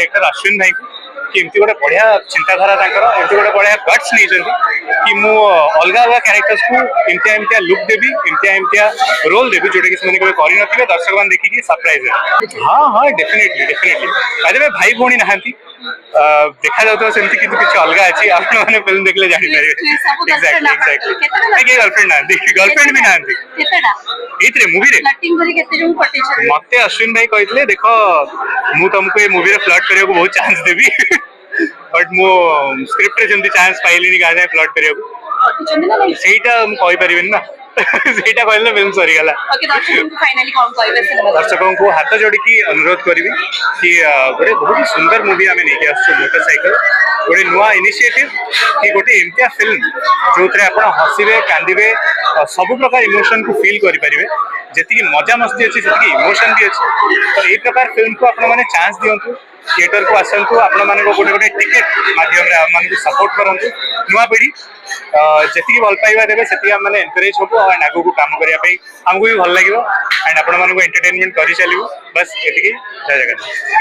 Director Ashwin भाई को कि एमती गोटे बढ़िया चिंताधारा एमती गोटे बढ़िया गट्स नहीं कि मु अलग अलग कैरेक्टर्स को एमतिया एमतिया लुक देवी एमतिया रोल देवी जोटा कि से कर दर्शक मान देखिए सरप्राइज है। हाँ हाँ डेफिनेटली डेफिनेटली भाई भौणी नहांती देखा जाता सेमती किंतु किसी अलग अच्छी आपण मैंने फिल्म देखले जानि पारे। एग्जैक्टली एग्जैक्टली गर्लफ्रेंड भी नांती एतरे मूवी रे फ्लर्टिंग करी केते जण पटेछ मते अश्विन भाई कहले देखो मु तुमको ये मूवी रे फ्लर्ट करियो को बहुत चांस देबी बट मो स्क्रिप्ट रे जंती चांस पाइलिनी का जाय फ्लर्ट करियो को सेटा हम कहि परिबेन ना सेटा कहले फिल्म सरी गला। ओके दर्शकों को फाइनली कोन कहबे सिनेमा दर्शकों को हाथ जोड़ी की अनुरोध करबी कि गोटे बहुत सुंदर मूवी आमे नेके आछो मोटरसाइकिल गोटे नुआ इनिशिएटिव कि गोटे एमतिया फिल्म जो थे आप हसवे कांदे सब प्रकार इमोशन को फील करें जी मजा मस्ती अच्छी से इमोशन भी अच्छी तो यही प्रकार फिल्म को आपण मैंने चांस दिंतु थिएटर को आसतु आपण मान गोटे गोटे टिकेट माध्यम सपोर्ट करूँ नुआ पीढ़ी जी भल पाइबा देवे से मैंने एनकरेज हबू एंड आगू काम करने आमको भी भल लगे एंड आपण एंटरटेनमेंट कर चलू बस ये जय जगन्नाथ।